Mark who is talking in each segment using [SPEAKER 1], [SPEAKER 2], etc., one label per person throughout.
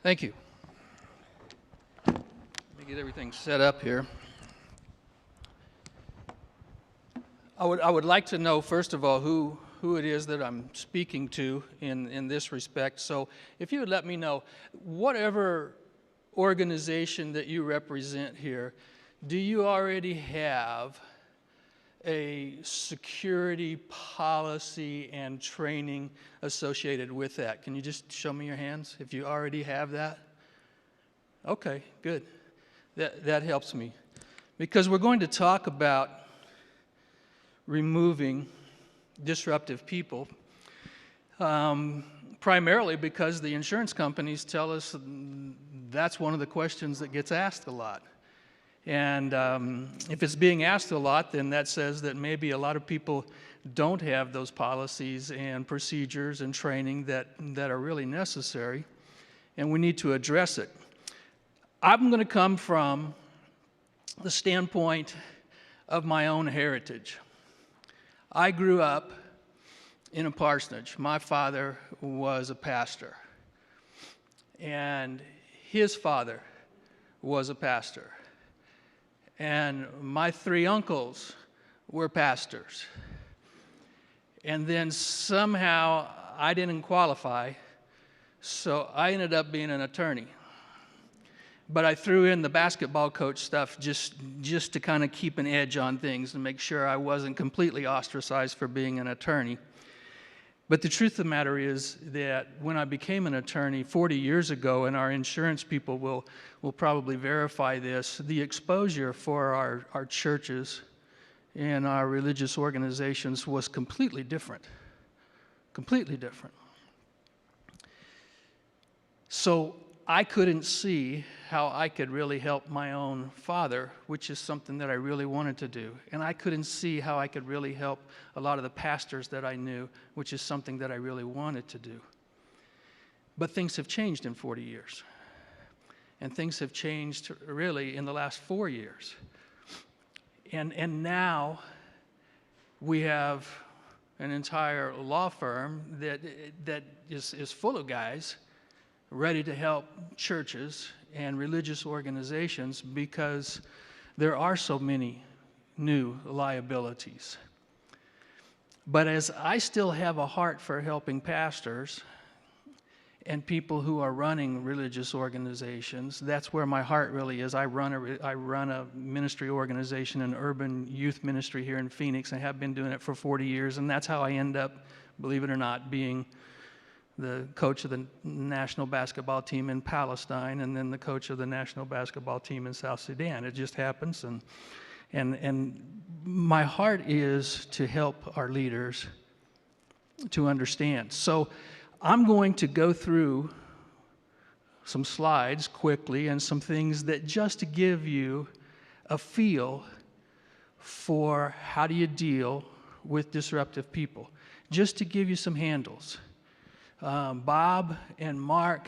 [SPEAKER 1] Thank you. Let me get everything set up here. I would like to know, first of all, who it is that I'm speaking to in this respect. So if you would let me know, whatever organization that you represent here, do you already have a security policy and training associated with that? Can you just show me your hands if you already have that? Okay, good. That helps me. Because we're going to talk about removing disruptive people, primarily because the insurance companies tell us that's one of the questions that gets asked a lot. And if it's being asked a lot, then that says that maybe a lot of people don't have those policies and procedures and training that are really necessary, and we need to address it. I'm going to come from the standpoint of my own heritage. I grew up in a parsonage. My father was a pastor, and his father was a pastor. And my 3 uncles were pastors. And then somehow I didn't qualify, so I ended up being an attorney. But I threw in the basketball coach stuff just to kind of keep an edge on things and make sure I wasn't completely ostracized for being an attorney. But the truth of the matter is that when I became an attorney 40 years ago, and our insurance people will probably verify this, the exposure for our churches and our religious organizations was completely different. Completely different. So I couldn't see how I could really help my own father, which is something that I really wanted to do. And I couldn't see how I could really help a lot of the pastors that I knew, which is something that I really wanted to do. But things have changed in 40 years. And things have changed really in the last 4 years. And now we have an entire law firm that is full of guys ready to help churches and religious organizations because there are so many new liabilities. But as I still have a heart for helping pastors and people who are running religious organizations, that's where my heart really is. I run a ministry organization, an urban youth ministry here in Phoenix. I have been doing it for 40 years, and that's how I end up, believe it or not, being the coach of the national basketball team in Palestine, and then the coach of the national basketball team in South Sudan. It just happens, and my heart is to help our leaders to understand. So I'm going to go through some slides quickly and some things that just to give you a feel for how do you deal with disruptive people, just to give you some handles. Bob and Mark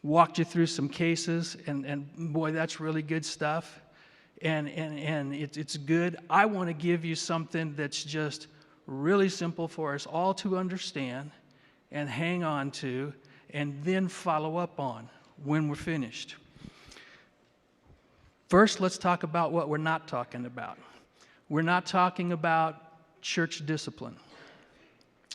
[SPEAKER 1] walked you through some cases, and boy, that's really good stuff, and it's good. I want to give you something that's just really simple for us all to understand and hang on to, and then follow up on when we're finished. First, let's talk about what we're not talking about. We're not talking about church discipline.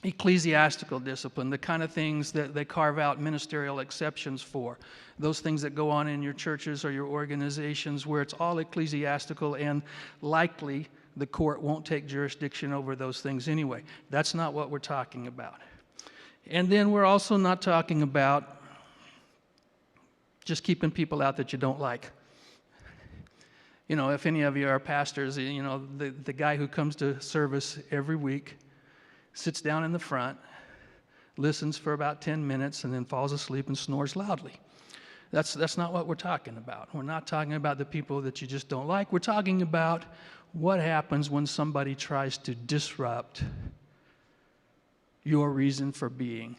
[SPEAKER 1] Ecclesiastical discipline, the kind of things that they carve out ministerial exceptions for, those things that go on in your churches or your organizations where it's all ecclesiastical and likely the court won't take jurisdiction over those things anyway. That's not what we're talking about. And then we're also not talking about just keeping people out that you don't like. You know, if any of you are pastors, you know, the guy who comes to service every week sits down in the front, listens for about 10 minutes, and then falls asleep and snores loudly. That's not what we're talking about. We're not talking about the people that you just don't like. We're talking about what happens when somebody tries to disrupt your reason for being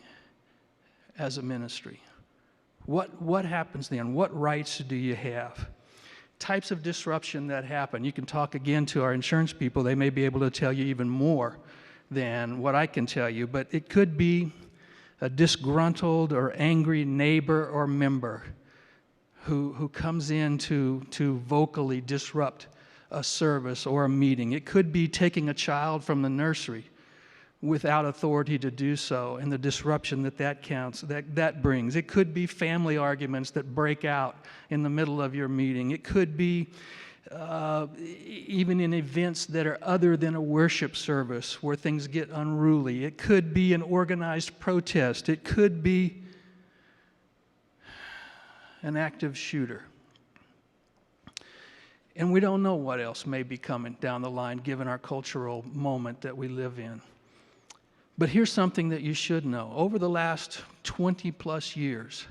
[SPEAKER 1] as a ministry. What happens then? What rights do you have? Types of disruption that happen. You can talk again to our insurance people. They may be able to tell you even more than what I can tell you, but it could be a disgruntled or angry neighbor or member who comes in to vocally disrupt a service or a meeting. It could be taking a child from the nursery without authority to do so, and the disruption that brings. It could be family arguments that break out in the middle of your meeting. It could be even in events that are other than a worship service where things get unruly. It could be an organized protest. It could be an active shooter. And we don't know what else may be coming down the line given our cultural moment that we live in. But here's something that you should know. Over the last 20 plus years,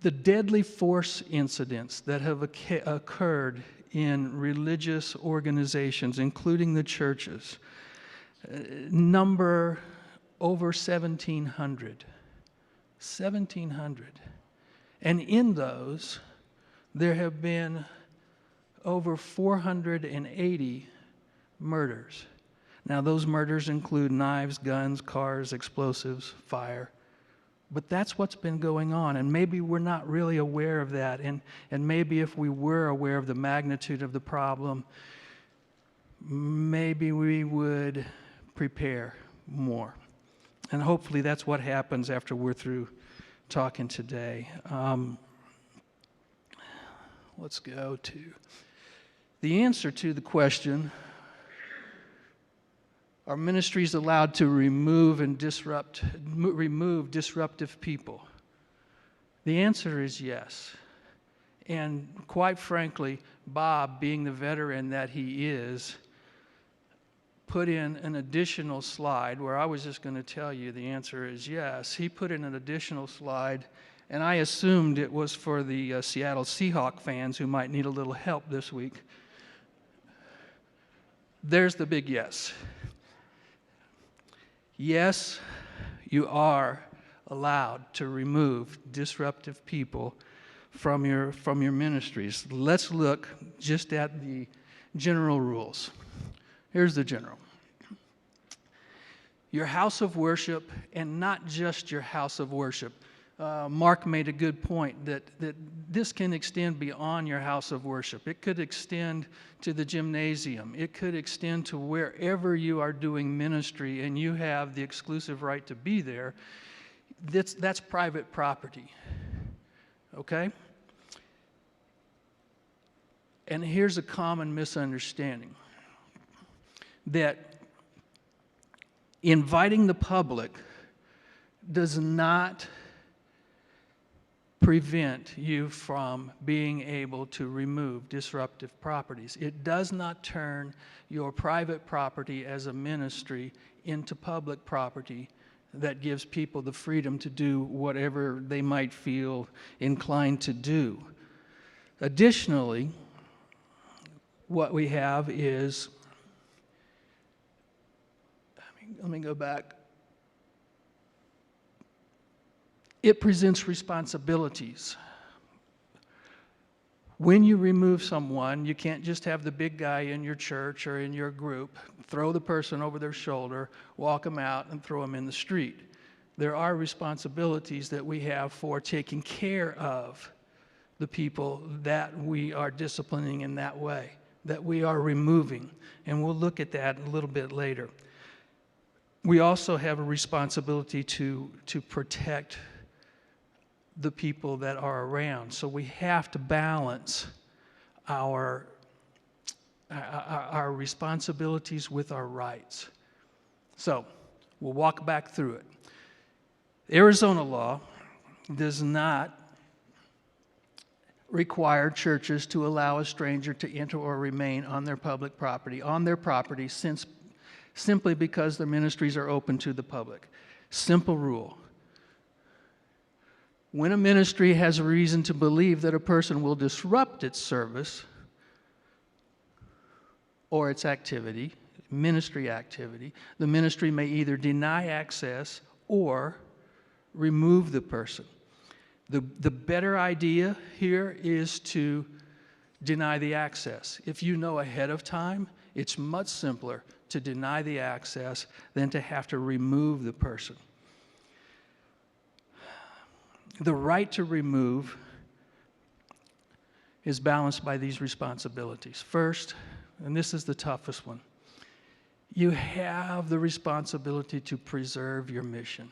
[SPEAKER 1] the deadly force incidents that have occurred in religious organizations, including the churches, number over 1,700. 1,700. And in those, there have been over 480 murders. Now, those murders include knives, guns, cars, explosives, fire. But that's what's been going on, and maybe we're not really aware of that. And maybe if we were aware of the magnitude of the problem, maybe we would prepare more. And hopefully that's what happens after we're through talking today. Let's go to the answer to the question, are ministries allowed to remove disruptive people? The answer is yes. And quite frankly, Bob, being the veteran that he is, put in an additional slide where I was just going to tell you the answer is yes. He put in an additional slide, and I assumed it was for the Seattle Seahawks fans who might need a little help this week. There's the big yes. Yes, you are allowed to remove disruptive people from your ministries. Let's look just at the general rules. Here's the general. Your house of worship, and not just your house of worship. Mark made a good point that this can extend beyond your house of worship. It could extend to the gymnasium. It could extend to wherever you are doing ministry and you have the exclusive right to be there. That's private property. Okay? And here's a common misunderstanding, that inviting the public does not prevent you from being able to remove disruptive properties. It does not turn your private property as a ministry into public property that gives people the freedom to do whatever they might feel inclined to do. Additionally, what we have is, let me go back. It presents responsibilities. When you remove someone, you can't just have the big guy in your church or in your group throw the person over their shoulder, walk them out, and throw them in the street. There are responsibilities that we have for taking care of the people that we are disciplining in that way, that we are removing. And we'll look at that a little bit later. We also have a responsibility to protect the people that are around. So we have to balance our responsibilities with our rights. So we'll walk back through it. Arizona law does not require churches to allow a stranger to enter or remain on their public property, simply because their ministries are open to the public. Simple rule. When a ministry has a reason to believe that a person will disrupt its service or its activity, ministry activity, the ministry may either deny access or remove the person. The better idea here is to deny the access. If you know ahead of time, it's much simpler to deny the access than to have to remove the person. The right to remove is balanced by these responsibilities. First, and this is the toughest one, you have the responsibility to preserve your mission.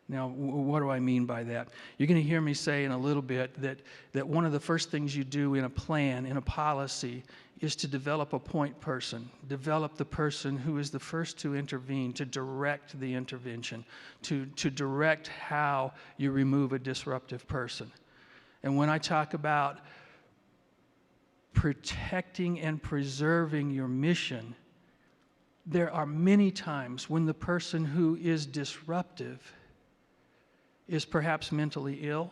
[SPEAKER 1] Now, what do I mean by that? You're going to hear me say in a little bit that one of the first things you do in a plan, in a policy, is to develop a point person, develop the person who is the first to intervene, to direct the intervention, to direct how you remove a disruptive person. And when I talk about protecting and preserving your mission, there are many times when the person who is disruptive is perhaps mentally ill,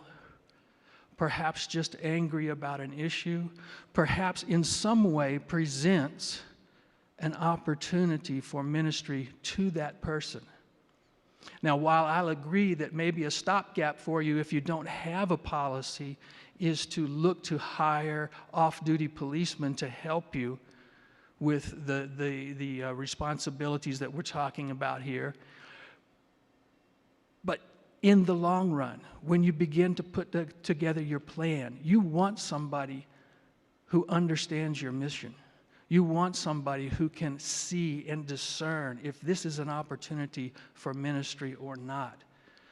[SPEAKER 1] perhaps just angry about an issue, perhaps in some way presents an opportunity for ministry to that person. Now, while I'll agree that maybe a stopgap for you if you don't have a policy is to look to hire off-duty policemen to help you with the responsibilities that we're talking about here. But in the long run, when you begin to put together your plan, you want somebody who understands your mission. You want somebody who can see and discern if this is an opportunity for ministry or not.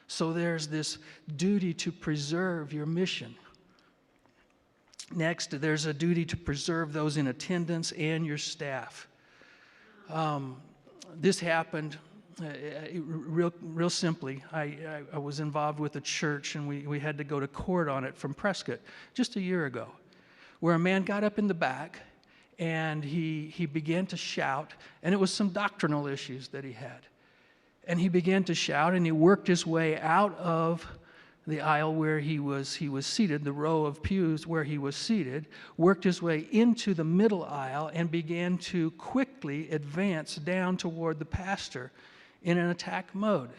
[SPEAKER 1] So there's this duty to preserve your mission. Next, there's a duty to preserve those in attendance and your staff. This happened real simply. I was involved with a church, and we had to go to court on it from Prescott just a year ago, where a man got up in the back, and he began to shout, and it was some doctrinal issues that he had. And he began to shout, and he worked his way out of the aisle where he was seated, the row of pews where he was seated, worked his way into the middle aisle and began to quickly advance down toward the pastor in an attack mode.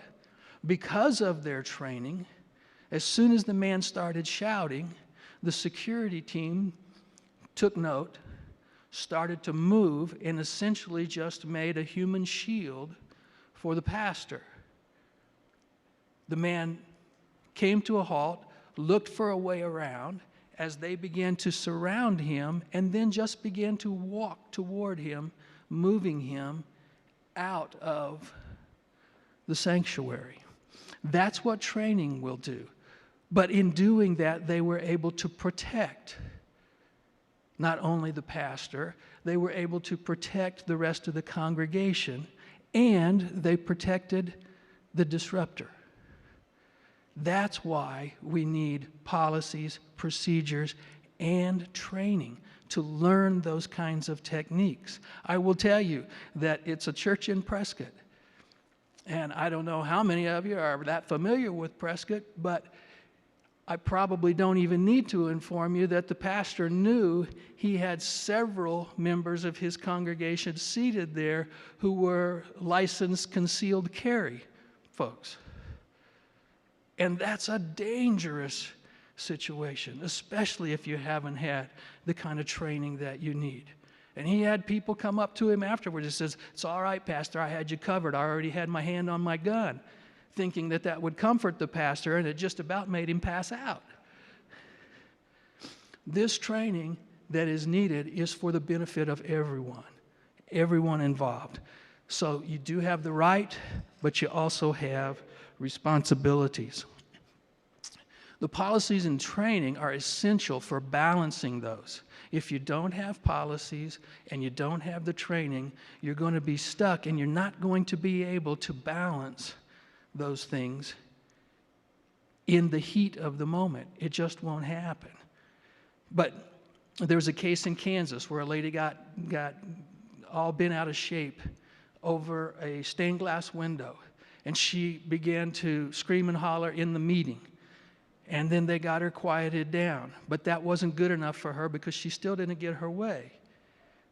[SPEAKER 1] Because of their training, as soon as the man started shouting, the security team took note, started to move, and essentially just made a human shield for the pastor. The man came to a halt, looked for a way around as they began to surround him, and then just began to walk toward him, moving him out of the sanctuary. That's what training will do. But in doing that, they were able to protect not only the pastor, they were able to protect the rest of the congregation, and they protected the disruptor. That's why we need policies, procedures, and training to learn those kinds of techniques. I will tell you that it's a church in Prescott, and I don't know how many of you are that familiar with Prescott, but I probably don't even need to inform you that the pastor knew he had several members of his congregation seated there who were licensed concealed carry folks. And that's a dangerous situation, especially if you haven't had the kind of training that you need. And he had people come up to him afterwards and says, "It's all right, Pastor, I had you covered. I already had my hand on my gun," thinking that that would comfort the pastor, and it just about made him pass out. This training that is needed is for the benefit of everyone involved. So you do have the right, but you also have responsibilities. The policies and training are essential for balancing those. If you don't have policies and you don't have the training, you're going to be stuck, and you're not going to be able to balance those things in the heat of the moment. It just won't happen. But there was a case in Kansas where a lady got all bent out of shape over a stained glass window, and she began to scream and holler in the meeting. And then they got her quieted down. But that wasn't good enough for her because she still didn't get her way.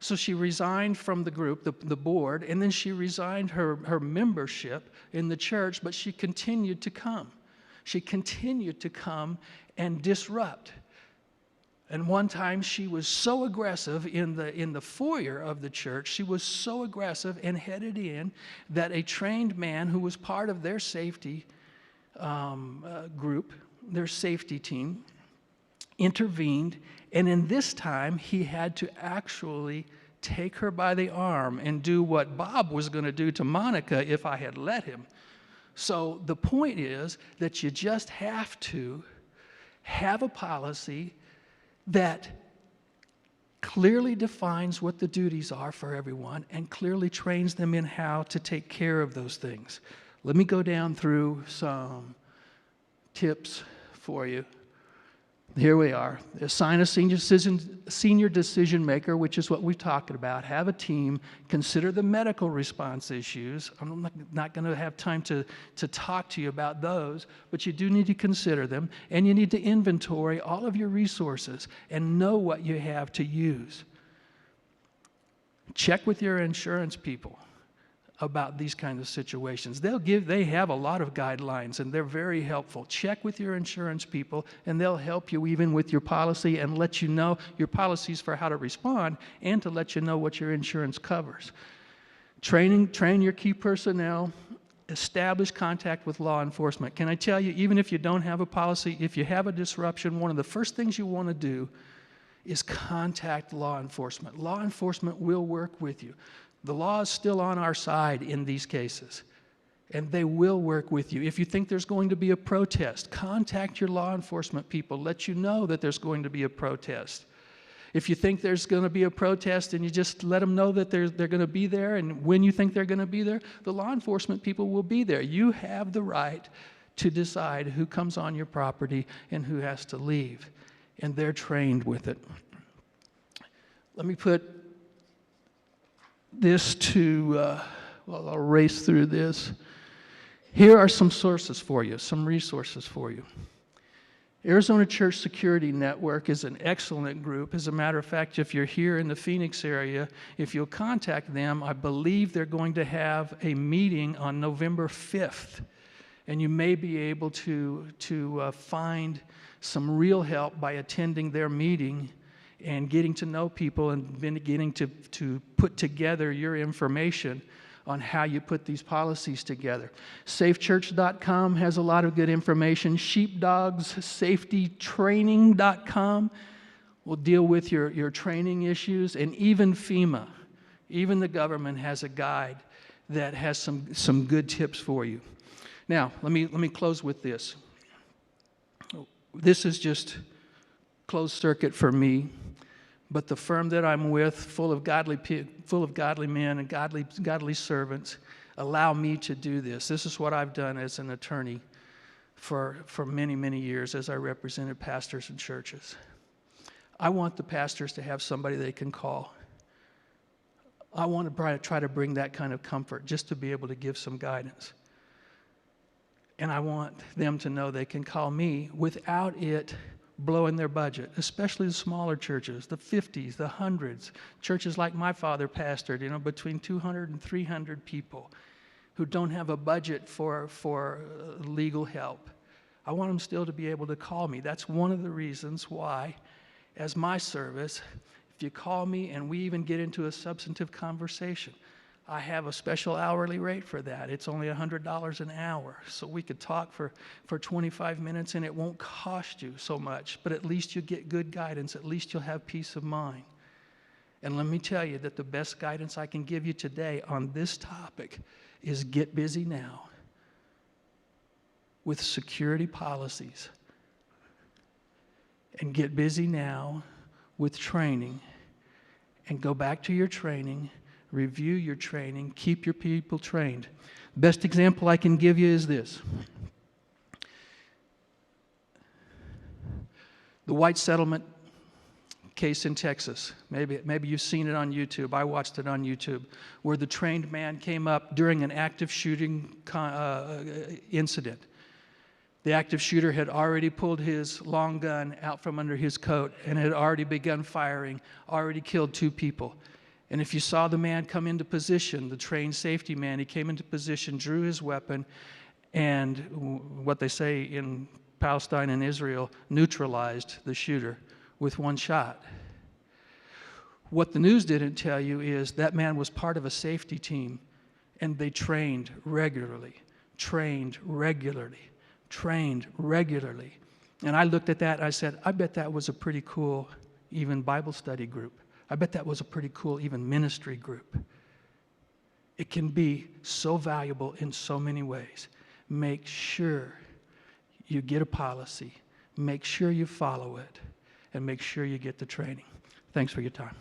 [SPEAKER 1] So she resigned from the group, the board, and then she resigned her membership in the church, but she continued to come. She continued to come and disrupt. And one time she was so aggressive in the foyer of the church, she was so aggressive and headed in that a trained man who was part of their safety group, their safety team, intervened. And in this time, he had to actually take her by the arm and do what Bob was going to do to Monica if I had let him. So the point is that you just have to have a policy that clearly defines what the duties are for everyone and clearly trains them in how to take care of those things. Let me go down through some tips for you. Here we are. Assign a senior decision maker, which is what we've talked about. Have a team. Consider the medical response issues. I'm not going to have time to talk to you about those, but you do need to consider them. And you need to inventory all of your resources and know what you have to use. Check with your insurance people about these kinds of situations. They have a lot of guidelines, and they're very helpful. Check with your insurance people, and they'll help you even with your policy and let you know your policies for how to respond and to let you know what your insurance covers. Train your key personnel. Establish contact with law enforcement. Can I tell you, even if you don't have a policy, if you have a disruption, one of the first things you want to do is contact law enforcement. Law enforcement will work with you. The law is still on our side in these cases, and they will work with you. If you think there's going to be a protest, contact your law enforcement people. Let you know that there's going to be a protest. If you think there's going to be a protest and you just let them know that they're going to be there, and when you think they're going to be there, the law enforcement people will be there. You have the right to decide who comes on your property and who has to leave, and they're trained with it. Let me put this to, I'll race through this. Here are some sources for you, some resources for you. Arizona Church Security Network is an excellent group. As a matter of fact, if you're here in the Phoenix area, if you'll contact them, I believe they're going to have a meeting on November 5th, and you may be able to find some real help by attending their meeting and getting to know people and beginning to put together your information on how you put these policies together. SafeChurch.com has a lot of good information. SheepdogsSafetyTraining.com will deal with your training issues. And even FEMA, even the government has a guide that has some good tips for you. Now, let me close with this. This is just closed circuit for me. But the firm that I'm with, full of godly men and godly servants, allow me to do this. This is what I've done as an attorney for many, many years as I represented pastors and churches. I want the pastors to have somebody they can call. I want to try to bring that kind of comfort, just to be able to give some guidance. And I want them to know they can call me without it blowing their budget, especially the smaller churches, the 50s, the 100s, churches like my father pastored, between 200 and 300 people who don't have a budget for legal help. I want them still to be able to call me. That's one of the reasons why, as my service, if you call me and we even get into a substantive conversation, I have a special hourly rate for that. It's only $100 an hour. So we could talk for 25 minutes and it won't cost you so much, but at least you get good guidance. At least you'll have peace of mind. And let me tell you that the best guidance I can give you today on this topic is get busy now with security policies. And get busy now with training. And go back to your training. Review your training, keep your people trained. Best example I can give you is this. The white settlement case in Texas. Maybe you've seen it on YouTube. I watched it on YouTube, where the trained man came up during an active shooting incident. The active shooter had already pulled his long gun out from under his coat and had already begun firing, already killed 2 people. And if you saw the man come into position, the trained safety man, he came into position, drew his weapon, and what they say in Palestine and Israel, neutralized the shooter with one shot. What the news didn't tell you is that man was part of a safety team, and they trained regularly, trained regularly, trained regularly. And I looked at that and I said, I bet that was a pretty cool even Bible study group. I bet that was a pretty cool even ministry group. It can be so valuable in so many ways. Make sure you get a policy, make sure you follow it, and make sure you get the training. Thanks for your time.